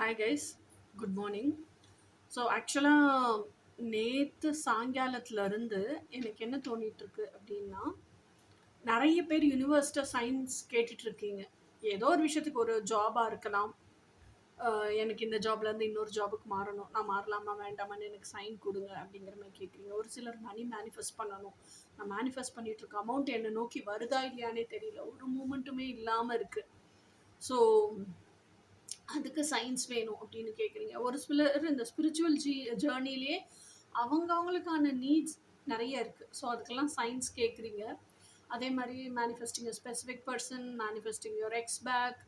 Hi guys, good morning. So ஆக்சுவலாக நேற்று சாயங்காலத்துலேருந்து எனக்கு என்ன தோணிகிட்ருக்கு அப்படின்னா, நிறைய பேர் யூனிவர்சிட்ட சயின்ஸ் கேட்டுட்ருக்கீங்க. ஏதோ ஒரு விஷயத்துக்கு ஒரு ஜாபாக இருக்கலாம். எனக்கு இந்த ஜாப்லேருந்து இன்னொரு ஜாபுக்கு மாறணும், நான் மாறலாமா வேண்டாமான்னு எனக்கு சைன் கொடுங்க அப்படிங்கிற மாதிரி கேட்குறீங்க. ஒரு சிலர் மணி மேனிஃபெஸ்ட் பண்ணணும், நான் மேனிஃபெஸ்ட் பண்ணிகிட்ருக்க அமௌண்ட் என்னை நோக்கி வருதா இல்லையானே தெரியல, ஒரு மூமெண்ட்டுமே இல்லாமல் இருக்குது. ஸோ அதுக்கு சயின்ஸ் வேணும் அப்படின்னு கேட்குறீங்க. ஒரு சிலர் இந்த ஸ்பிரிச்சுவல் ஜேர்னிலே அவங்களுக்கான நீட்ஸ் நிறைய இருக்குது. ஸோ அதுக்கெல்லாம் சயின்ஸ் கேட்குறீங்க. அதே மாதிரி manifesting specific person, manifesting your ex back,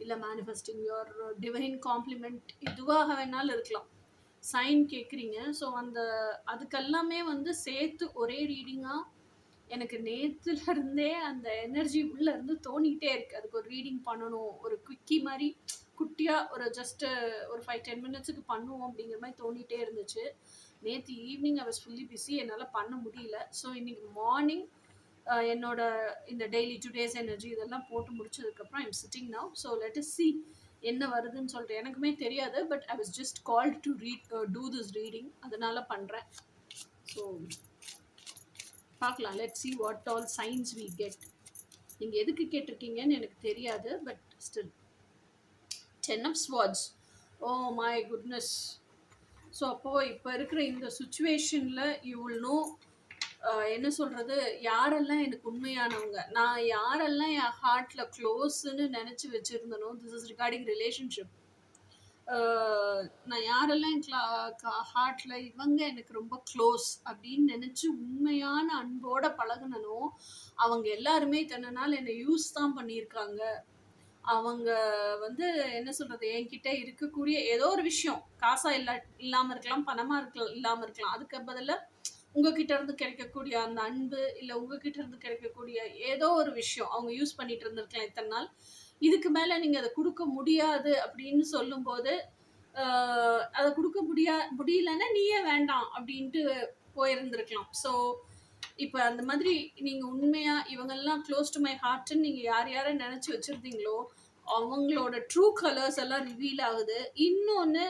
இல்லை மேனிஃபெஸ்டிங் யுவர் டிவைன் காம்ப்ளிமெண்ட், இதுவாக வேணாலும் இருக்கலாம். சைன் கேட்குறீங்க. ஸோ அதுக்கெல்லாமே சேர்த்து ஒரே ரீடிங்காக எனக்கு நேற்றுலேருந்தே அந்த எனர்ஜி உள்ளேருந்து தோணிகிட்டே இருக்குது. அதுக்கு ஒரு ரீடிங் பண்ணணும், ஒரு குவிக்கி மாதிரி குட்டியாக ஒரு ஜஸ்ட்டு ஒரு 5-10 மினிட்ஸுக்கு பண்ணுவோம் அப்படிங்கிற மாதிரி தோணிகிட்டே இருந்துச்சு. நேற்று evening I was fully busy, என்னால் பண்ண முடியல. ஸோ இன்றைக்கி மார்னிங் என்னோட இந்த டெய்லி டுடேஸ் எனர்ஜி இதெல்லாம் போட்டு முடிச்சதுக்கப்புறம் I'm sitting now. So let us see என்ன வருதுன்னு சொல்லிட்டு எனக்குமே தெரியாது. But I was just called to do this reading, அதனால் பண்ணுறேன். ஸோ பார்க்கலாம், let see what all signs we get. நீங்கள் எதுக்கு கேட்டிருக்கீங்கன்னு எனக்கு தெரியாது, but still 10 of swords, oh my goodness. So அப்போது இப்போ இருக்கிற இந்த சுச்சுவேஷனில் யூ வில் நோ என்ன சொல்கிறது, யாரெல்லாம் எனக்கு உண்மையானவங்க, நான் யாரெல்லாம் என் ஹார்ட்டில் க்ளோஸ்ன்னு நினச்சி வச்சுருந்தனோ. This is regarding relationship. நான் யாரெல்லாம் என் ஹார்ட்டில் இவங்க எனக்கு ரொம்ப க்ளோஸ் அப்படின்னு நினச்சி உண்மையான அன்போடு பழகுனனோ, அவங்க எல்லாருமே இத்தனை நாள் என்னை யூஸ் தான் பண்ணியிருக்காங்க. அவங்க என்ன சொல்கிறது, என்கிட்ட இருக்கக்கூடிய ஏதோ ஒரு விஷயம், காசாக இல்லாமல் இருக்கலாம், பணமாக இல்லாமல் இருக்கலாம், அதுக்கு பதிலாக உங்ககிட்ட இருந்து கிடைக்கக்கூடிய அந்த அன்பு, இல்லை உங்ககிட்ட இருந்து கிடைக்கக்கூடிய ஏதோ ஒரு விஷயம் அவங்க யூஸ் பண்ணிட்டு இருந்திருக்கலாம் இத்தனை நாள். இதுக்கு மேலே நீங்கள் அதை கொடுக்க முடியாது அப்படின்னு சொல்லும்போது, அதை கொடுக்க முடியலன்னா நீயே வேண்டாம் அப்படின்ட்டு போயிருந்துருக்கலாம். ஸோ இப்போ அந்த மாதிரி நீங்கள் உண்மையாக இவங்கெல்லாம் க்ளோஸ் டு மை ஹார்ட்டுன்னு நீங்கள் யாரை நினச்சி வச்சுருந்தீங்களோ அவங்களோட ட்ரூ கலர்ஸ் எல்லாம் ரிவீல் ஆகுது. இன்னொன்று,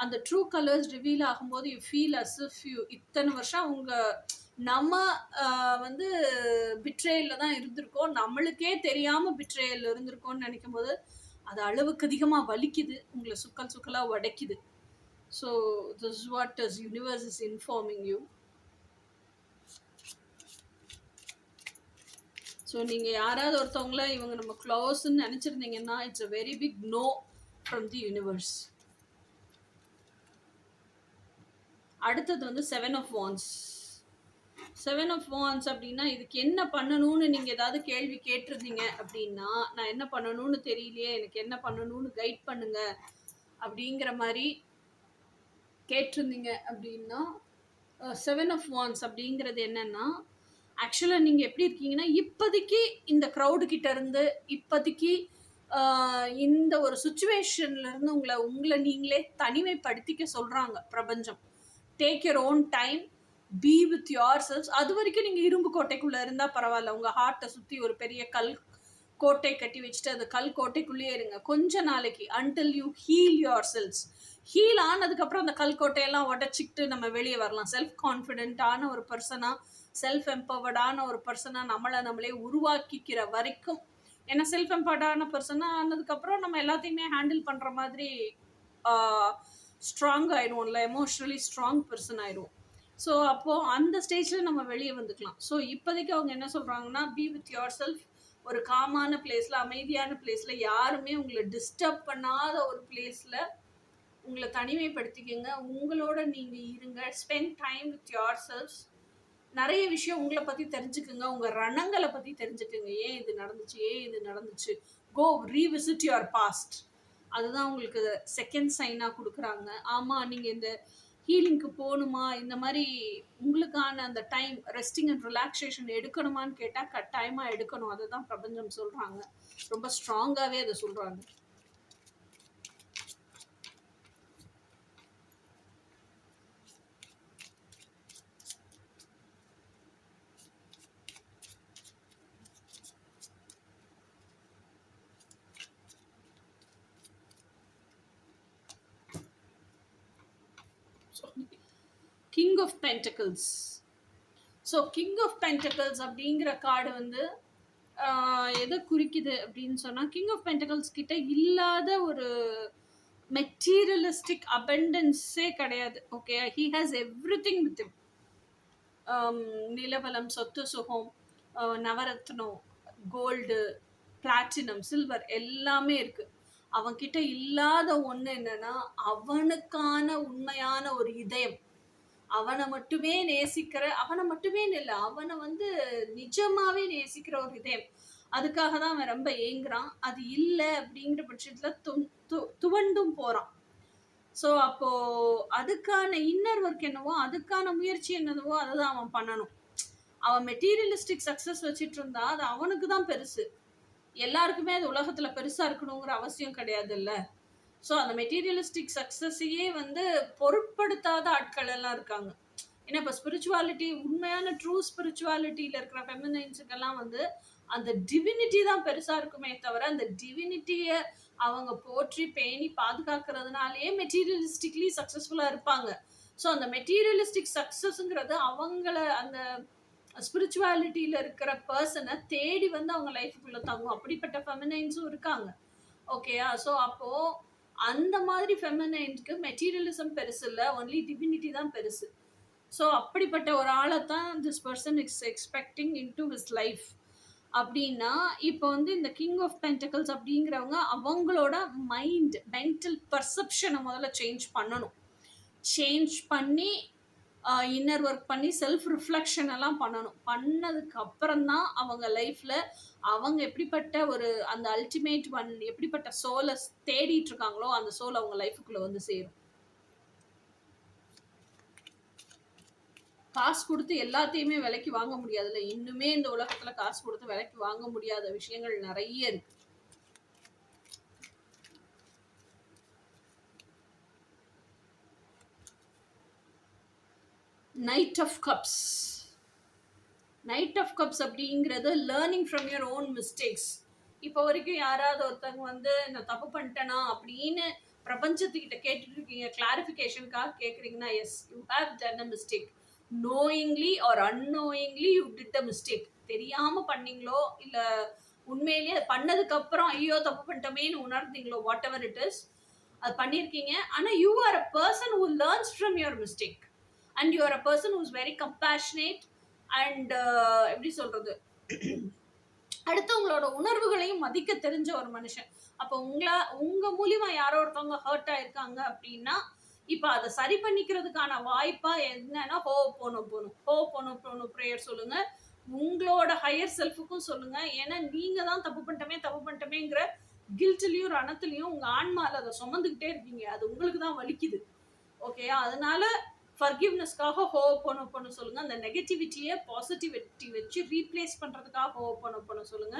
அந்த ட்ரூ கலர்ஸ் ரிவீல் ஆகும்போது you feel as if you இத்தனை வருஷம் நம்ம பிட்ரேயில் தான் இருந்திருக்கோம், நம்மளுக்கே தெரியாமல் பிட்ரேயில் இருந்திருக்கோம்னு நினைக்கும் போது அது அளவுக்கு அதிகமாக வலிக்குது, உங்களை சுக்கலாக உடைக்குது. So this is what is universe is informing you. So நீங்கள் யாராவது ஒருத்தவங்கள இவங்க நம்ம க்ளோஸ்ன்னு நினச்சிருந்தீங்கன்னா it's a very big no from the universe. அடுத்தது 7 of wands. 7 of wands அப்படின்னா இதுக்கு என்ன பண்ணணும்னு நீங்கள் ஏதாவது கேள்வி கேட்டிருந்தீங்க அப்படின்னா, நான் என்ன பண்ணணும்னு தெரியலையே, எனக்கு என்ன பண்ணணும்னு கைட் பண்ணுங்க அப்படிங்கிற மாதிரி கேட்டிருந்தீங்க அப்படின்னா, 7 of wands அப்படிங்கிறது என்னன்னா, ஆக்சுவலாக நீங்கள் எப்படி இருக்கீங்கன்னா, இப்போதைக்கு இந்த க்ரௌடுக்கிட்ட இருந்து இப்போதைக்கு இந்த ஒரு சுச்சுவேஷன்லேருந்து உங்களை நீங்களே தனிமைப்படுத்திக்க சொல்கிறாங்க பிரபஞ்சம். Take your own time, be with your self. அது வரைக்கும் நீங்கள் இரும்பு கோட்டைக்குள்ளே இருந்தால் பரவாயில்ல, உங்கள் ஹார்ட்டை சுற்றி ஒரு பெரிய கல் கோட்டை கட்டி வச்சுட்டு அந்த கல் கோட்டைக்குள்ளேயே இருங்க கொஞ்ச நாளைக்கு, until you heal your self. Heal ஆனதுக்கப்புறம் அந்த கல் கோட்டையெல்லாம் உடச்சிக்கிட்டு நம்ம வெளியே வரலாம். செல்ஃப் கான்ஃபிடென்ட்டான ஒரு பர்சனாக, செல்ஃப் எம்பவர்டான ஒரு பர்சனாக நம்மளே உருவாக்கிக்கிற வரைக்கும். ஏன்னா செல்ஃப் எம்பவர்டான பர்சனாக ஆனதுக்கப்புறம் நம்ம எல்லாத்தையுமே ஹேண்டில் பண்ணுற மாதிரி ஸ்ட்ராங் ஆயிடுவோம்ல, எமோஷ்னலி ஸ்ட்ராங் பர்சன் ஆயிடுவோம். ஸோ அப்போது அந்த ஸ்டேஜில் நம்ம வெளியே வந்துக்கலாம். ஸோ இப்போதைக்கு அவங்க என்ன சொல்கிறாங்கன்னா, பி வித் யோர் செல்ஃப், ஒரு காமான பிளேஸில், அமைதியான பிளேஸில், யாருமே உங்களை டிஸ்டர்ப் பண்ணாத ஒரு பிளேஸில் உங்களை தனிமைப்படுத்திக்கங்க, உங்களோட நீங்கள் இருங்க. Spend time with your selves. நிறைய விஷயம் உங்களை பற்றி தெரிஞ்சுக்குங்க, உங்கள் ரணங்களை பற்றி தெரிஞ்சுக்குங்க. ஏன் இது நடந்துச்சு. கோ ரீவிசிட் யுவர் பாஸ்ட். அதுதான் உங்களுக்கு செகண்ட் சைனாக கொடுக்குறாங்க. ஆமாம், நீங்கள் இந்த ஹீலிங்க்கு போகணுமா, இந்த மாதிரி உங்களுக்கான அந்த டைம் ரெஸ்டிங் அண்ட் ரிலாக்ஸேஷன் எடுக்கணுமான்னு கேட்டால் கட்டாயமாக எடுக்கணும். அதுதான் பிரபஞ்சம் சொல்கிறாங்க, ரொம்ப ஸ்ட்ராங்காகவே அதை சொல்கிறாங்க. King of pentacles. So king of pentacles அப்படிங்கிற கார்டு வந்து எதை குறிக்குது அப்படின்னு சொன்னால், கிங் ஆஃப் பென்டக்கிள்ஸ் கிட்ட இல்லாத ஒரு மெட்டீரியலிஸ்டிக் அபண்டன்ஸே கிடையாது. Okay, he has everything with him. நிலவலம், சொத்து சுகம், நவரத்னம், கோல்டு, பிளாட்டினம், சில்வர் எல்லாமே இருக்கு. அவன்கிட்ட இல்லாத ஒன்று என்னன்னா, அவனுக்கான உண்மையான ஒரு இதயம், அவனை மட்டுமே நேசிக்கிற, அவனை மட்டுமே இல்லை, அவனை வந்து நிஜமாவே நேசிக்கிற ஒரு இதயம். அதுக்காக தான் அவன் ரொம்ப ஏங்குறான். அது இல்லை அப்படிங்கிற பட்சத்தில் துவண்டும் போறான். ஸோ அப்போ அதுக்கான இன்னர் ஒர்க் என்னவோ, அதுக்கான முயற்சி என்னவோ அதை தான் அவன் பண்ணணும். அவன் மெட்டீரியலிஸ்டிக் சக்ஸஸ் வச்சுட்டு இருந்தா அது அவனுக்கு தான் பெருசு. எல்லாருக்குமே அது உலகத்துல பெருசா இருக்கணுங்கிற அவசியம் கிடையாது இல்ல. ஸோ அந்த மெட்டீரியலிஸ்டிக் சக்ஸஸையே வந்து பொருட்படுத்தாத ஆட்கள் எல்லாம் இருக்காங்க. ஏன்னா இப்போ ஸ்பிரிச்சுவாலிட்டி, உண்மையான ட்ரூ ஸ்பிரிச்சுவாலிட்டியில இருக்கிற ஃபெமினைன்ஸுக்கெல்லாம் வந்து அந்த டிவினிட்டி தான் பெருசா இருக்குமே தவிர, அந்த டிவினிட்டியை அவங்க போற்றி பேணி பாதுகாக்கிறதுனாலேயே மெட்டீரியலிஸ்டிக்லி சக்ஸஸ்ஃபுல்லா இருப்பாங்க. ஸோ அந்த மெட்டீரியலிஸ்டிக் சக்ஸஸ்ங்கிறது அவங்கள அந்த ஸ்பிரிச்சுவாலிட்டியில இருக்கிற பர்சனை தேடி வந்து அவங்க லைஃபுக்குள்ள தங்கும். அப்படிப்பட்ட ஃபெமினைன்ஸும் இருக்காங்க. ஓகேயா? ஸோ அப்போ அந்த மாதிரி ஃபெமினைன்ஸ்க்கு மெட்டீரியலிசம் பெருசு இல்லை, ஒன்லி டிவினிட்டி தான் பெருசு. ஸோ அப்படிப்பட்ட ஒரு ஆளை தான் this person is expecting in to his life. அப்படின்னா இப்போ வந்து இந்த கிங் ஆஃப் பென்டக்கிள்ஸ் அப்படிங்கிறவங்க அவங்களோட மைண்ட், மென்டல் பர்செப்ஷனை முதல்ல சேஞ்ச் பண்ணணும். சேஞ்ச் பண்ணி இன்னர் ஒர்க் பண்ணி செல்ஃப் ரிஃப்ளெக்ஷன் எல்லாம் பண்ணணும். பண்ணதுக்கு அப்புறம் தான் அவங்க லைஃப்ல அவங்க எப்படிப்பட்ட ஒரு அந்த அல்டிமேட் ஒன், எப்படிப்பட்ட சோலை தேடிட்டு இருக்காங்களோ அந்த சோல் அவங்க லைஃபுக்குள்ள வந்து சேரும். காசு கொடுத்து எல்லாத்தையுமே விலைக்கு வாங்க முடியாதுல்ல. இன்னுமே இந்த உலகத்துல காசு கொடுத்து விலைக்கு வாங்க முடியாத விஷயங்கள் நிறைய இருக்கு. Knight of cups. Knight of cups அப்படிங்கிறது learning from your own mistakes. இப்போ வரைக்கும் யாராவது ஒருத்தவங்க வந்து நான் தப்பு பண்ணிட்டேனா அப்படின்னு பிரபஞ்சத்துக்கிட்ட கேட்டுட்டு இருக்கீங்க, கிளாரிஃபிகேஷனுக்காக கேட்குறீங்கன்னா, yes, you have done a mistake. Knowingly or unknowingly you did a mistake. தெரியாமல் பண்ணீங்களோ இல்லை உண்மையிலேயே பண்ணதுக்கு அப்புறம் ஐயோ தப்பு பண்ணிட்டோமேன்னு உணர்ந்தீங்களோ, வாட் எவர் இட் இஸ், அது பண்ணியிருக்கீங்க. ஆனால் you are a person who learns from your mistake and you are a person who is very compassionate and எப்படி சொல்றது, அடுத்தவங்களோட உணர்வுகளையும் மதிக்க தெரிஞ்ச ஒரு மனுஷன். அப்போ உங்க மூலியமா யாரோ ஒருத்தவங்க ஹர்ட் ஆயிருக்காங்க அப்படின்னா, இப்போ அதை சரி பண்ணிக்கிறதுக்கான வாய்ப்பா என்னன்னா ஹோ போனோம் ப்ரேயர் சொல்லுங்க. உங்களோட ஹையர் செல்ஃபுக்கும் சொல்லுங்க. ஏன்னா நீங்க தான் தப்பு பண்ணிட்டமேங்கிற கில்ட்லயும் ரணத்துலயும் உங்க ஆன்மால அதை சுமந்துக்கிட்டே இருக்கீங்க. அது உங்களுக்கு தான் வலிக்குது. ஓகேயா? அதனால ஃபர்கிவ்னஸ்க்காக ஹோ போன சொல்லுங்க. அந்த நெகட்டிவிட்டியை பாசிட்டிவிட்டி வச்சு ரீப்ளேஸ் பண்றதுக்காக ஹோ போன சொல்லுங்க.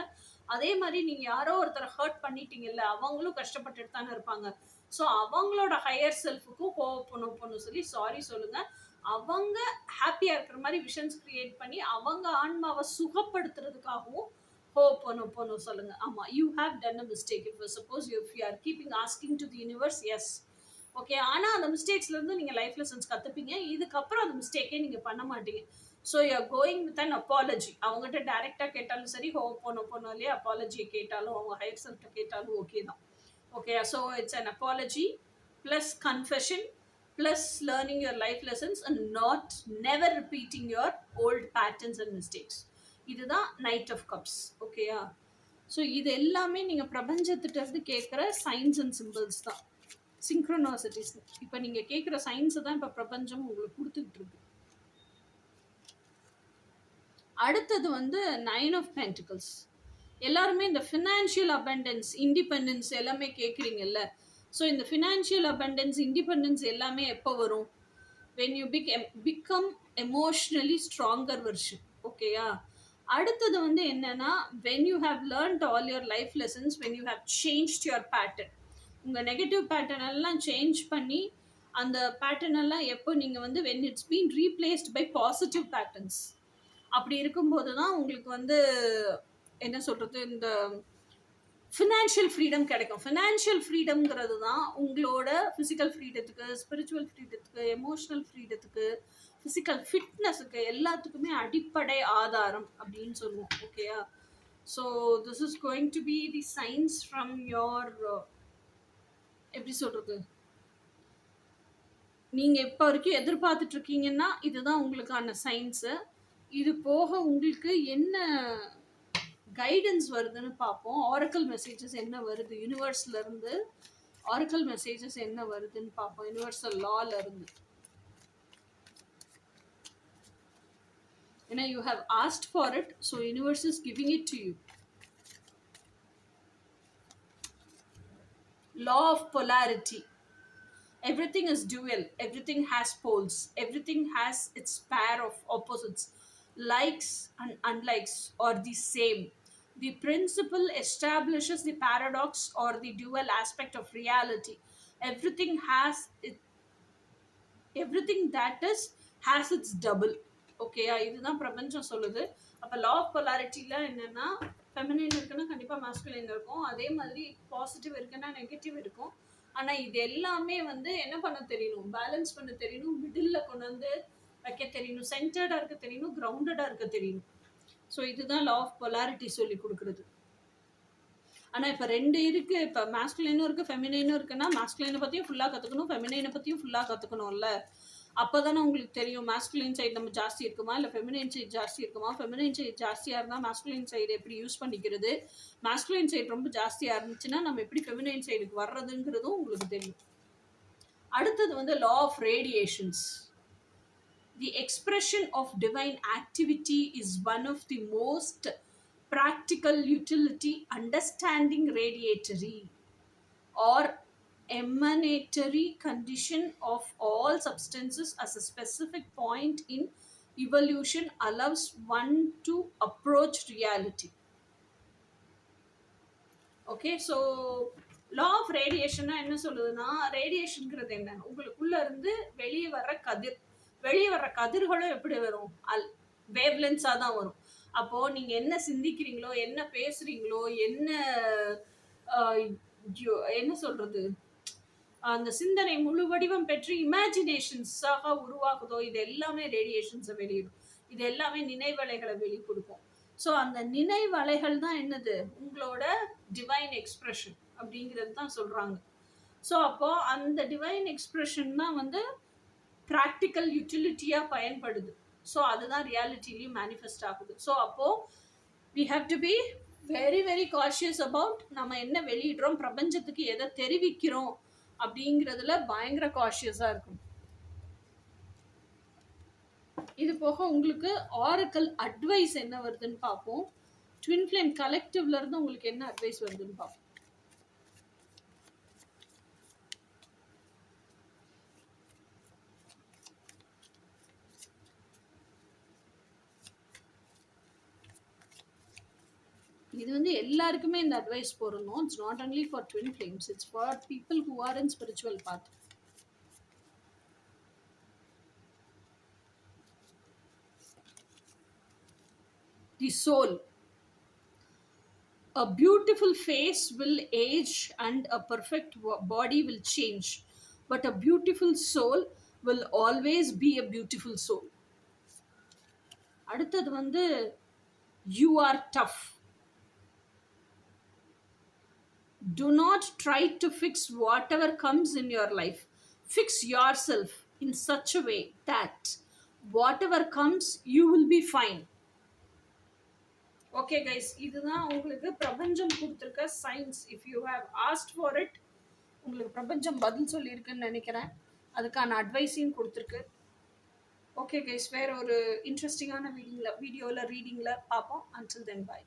அதே மாதிரி நீங்க யாரோ ஒருத்தரை ஹர்ட் பண்ணிட்டீங்கல்ல, அவங்களும் கஷ்டப்பட்டுட்டு தானே இருப்பாங்க. ஸோ அவங்களோட ஹையர் செல்ஃபுக்கும் ஹோ போன சொல்லி சாரி சொல்லுங்க. அவங்க ஹாப்பியா இருக்கிற மாதிரி விஷன்ஸ் கிரியேட் பண்ணி அவங்க ஆன்மாவை சுகப்படுத்துறதுக்காகவும் ஹோ போன சொல்லுங்க. ஆமா, you have done a mistake. If suppose you are keeping asking to the universe, yes, okay. ஆனால் அந்த மிஸ்டேக்ஸ்லேருந்து நீங்கள் லைஃப் லெசன்ஸ் கற்றுப்பீங்க. இதுக்கப்புறம் அந்த மிஸ்டேக்கே நீங்கள் பண்ண மாட்டீங்க. So you are going with an apology. அவங்ககிட்ட டைரெக்டாக கேட்டாலும் சரி, போனாலே அப்பாலஜியை கேட்டாலும் அவங்க ஹையர் செல்ஃப்ட்ட கேட்டாலும் ஓகே தான். Okay, so it's an apology plus confession plus learning your life lessons and never repeating your old patterns and mistakes. இதுதான் நைட் ஆஃப் கப்ஸ். ஓகேயா? ஸோ இது எல்லாமே நீங்கள் பிரபஞ்சத்திட்ட இருந்து கேட்குற சைன்ஸ் அண்ட் சிம்பிள்ஸ் தான், சிங்க்ரோனாசிட்டிஸ். இப்போ நீங்கள் கேட்குற சயின்ஸை தான் இப்போ பிரபஞ்சம் உங்களுக்கு கொடுத்துட்டு இருக்கு. அடுத்தது வந்து 9 ஆஃப் பென்டிகல்ஸ். எல்லாருமே இந்த ஃபினான்ஷியல் அபண்டன்ஸ், இண்டிபெண்டன்ஸ் எல்லாமே கேட்குறீங்கல்ல. ஸோ இந்த ஃபினான்ஷியல் அபண்டன்ஸ், இண்டிபெண்டன்ஸ் எல்லாமே எப்போ வரும்? When you become emotionally stronger version. ஓகேயா? அடுத்தது வந்து என்னன்னா, when you have learnt all your life lessons, when you have changed your pattern. உங்கள் நெகட்டிவ் பேட்டர்ன் எல்லாம் சேஞ்ச் பண்ணி அந்த பேட்டர்ன் எல்லாம் எப்போ நீங்கள் வந்து when it's been replaced by positive patterns, அப்படி இருக்கும்போது தான் உங்களுக்கு வந்து என்ன சொல்கிறது, இந்த ஃபினான்ஷியல் ஃப்ரீடம் கிடைக்கும். ஃபினான்ஷியல் ஃப்ரீடம்ங்கிறது தான் உங்களோட ஃபிசிக்கல் ஃப்ரீடத்துக்கு, ஸ்பிரிச்சுவல் ஃப்ரீடத்துக்கு, எமோஷனல் ஃப்ரீடத்துக்கு, ஃபிசிக்கல் ஃபிட்னஸுக்கு எல்லாத்துக்குமே அடிப்படை ஆதாரம் அப்படின்னு சொல்லுவோம். ஓகேயா? So this is going to be the science from your எப்படி சொல்கிறது, நீங்கள் இப்போ வரைக்கும் எதிர்பார்த்துட்டு இருக்கீங்கன்னா இதுதான் உங்களுக்கான சயின்ஸு. இது போக உங்களுக்கு என்ன கைடன்ஸ் வருதுன்னு பார்ப்போம். ஆரக்கல் மெசேஜஸ் என்ன வருது யூனிவர்ஸ்ல இருந்து, ஆரக்கல் மெசேஜஸ் என்ன வருதுன்னு பார்ப்போம் யூனிவர்சல் லால இருந்து. ஏன்னா you have asked for it, so universe is giving it to you. Law of polarity. Everything is dual, everything has poles, everything has its pair of opposites. Likes and unlikes are the same. The principle establishes the paradox or the dual aspect of reality. Everything has it, everything that is has its double. ஓகேயா? இதுதான் பிரபஞ்சம் சொல்லுது. அப்போ law of பொலாரிட்டியில் என்னென்னா, feminine இருக்குன்னா கண்டிப்பாக masculine இருக்கும், அதே மாதிரி பாசிட்டிவ் இருக்குன்னா நெகட்டிவ் இருக்கும். ஆனால் இது எல்லாமே வந்து என்ன பண்ண தெரியணும், பேலன்ஸ் பண்ண தெரியணும், மிடில் கொண்டு வந்து வைக்க தெரியணும், சென்டர்டாக இருக்க தெரியணும், கிரவுண்டடாக இருக்க தெரியணும். ஸோ இதுதான் லா ஆஃப் பொலாரிட்டி சொல்லி கொடுக்குறது. ஆனால் இப்போ ரெண்டு இருக்குது, இப்போ மாஸ்குலைனும் இருக்குது ஃபெமினைனும் இருக்குன்னா மாஸ்குலைனை பற்றியும் ஃபுல்லாக கற்றுக்கணும், ஃபெமினைனை பற்றியும் ஃபுல்லாக கற்றுக்கணும்ல. அப்போ தானே உங்களுக்கு தெரியும் மாஸ்குலைன் சைடு நம்ம ஜாஸ்தி இருக்குமா இல்லை ஃபெமினைன் சைடு ஜாஸ்தி இருக்குமா, ஃபெமினைன் சைடு ஜாஸ்தியாக இருந்தால் மாஸ்குலைன் சைடு எப்படி யூஸ் பண்ணிக்கிறது, மாஸ்குலைன் சைடு ரொம்ப ஜாஸ்தியாக இருந்துச்சுன்னா நம்ம எப்படி ஃபெமினைன் சைடுக்கு வர்றதுங்கிறதும் உங்களுக்கு தெரியும். அடுத்தது வந்து law of radiations. The expression of divine activity is one of the most practical utility understanding radiatory or emanatory condition of all substances as a specific point in evolution allows one to approach reality. Okay, so law of ரேடியேஷன்னா என்ன சொல்லுதுன்னா, ரேடியேஷனுங்கிறது என்ன, உங்களுக்குள்ள இருந்து வெளியே வர்ற கதிர், வெளியே வர்ற கதிர்களும் எப்படி வரும், வேவ்லென்ஸாக தான் வரும். அப்போது நீங்கள் என்ன சிந்திக்கிறீங்களோ, என்ன பேசுகிறீங்களோ, என்ன சொல்கிறது, அந்த சிந்தனை முழு வடிவம் பெற்று இமேஜினேஷன்ஸாக உருவாகுதோ, இது எல்லாமே ரேடியேஷன்ஸை வெளியிடும். இது எல்லாமே நினைவலைகளை வெளி கொடுக்கும். ஸோ அந்த நினைவலைகள் தான் என்னது, உங்களோட டிவைன் எக்ஸ்பிரஷன் அப்படிங்கிறது தான் சொல்கிறாங்க. ஸோ அப்போது அந்த டிவைன் எக்ஸ்பிரஷன் தான் வந்து ப்ராக்டிக்கல் யூட்டிலிட்டியாக பயன்படுது. ஸோ அதுதான் ரியாலிட்டிலையும் மேனிஃபெஸ்ட் ஆகுது. ஸோ அப்போது we have to be very very cautious about நம்ம என்ன வெளியிடுறோம், பிரபஞ்சத்துக்கு எதை தெரிவிக்கிறோம் அப்படிங்கிறதுல பயங்கர காஷியஸாக இருக்கும். இது போக உங்களுக்கு ஆரக்கல் அட்வைஸ் என்ன வருதுன்னு பார்ப்போம். ட்வின் ஃப்ளேம் கலெக்டிவ்ல இருந்து உங்களுக்கு என்ன அட்வைஸ் வருதுன்னு பார்ப்போம். இது வந்து எல்லாருக்குமே இந்த அட்வைஸ் போறணும். It's not only for twin flames, it's for people who are in spiritual path. The soul. A beautiful face will age and a perfect body will change, but a beautiful soul will always be a beautiful soul. அடுத்தது வந்து you are tough. Do not try to fix whatever comes in your life. Fix yourself in such a way that whatever comes you will be fine. Okay guys, இதுதான் உங்களுக்கு பிரபஞ்சம் கொடுத்துருக்க science. If you have asked for it, உங்களுக்கு பிரபஞ்சம் பதில் சொல்லியிருக்குன்னு நினைக்கிறேன். அதுக்கான அட்வைஸையும் கொடுத்துருக்கு. ஓகே கைஸ், வேற ஒரு இன்ட்ரெஸ்டிங்கான வீடியோவில் ரீடிங்கில் பார்ப்போம். அன்டில் தென் பாய்.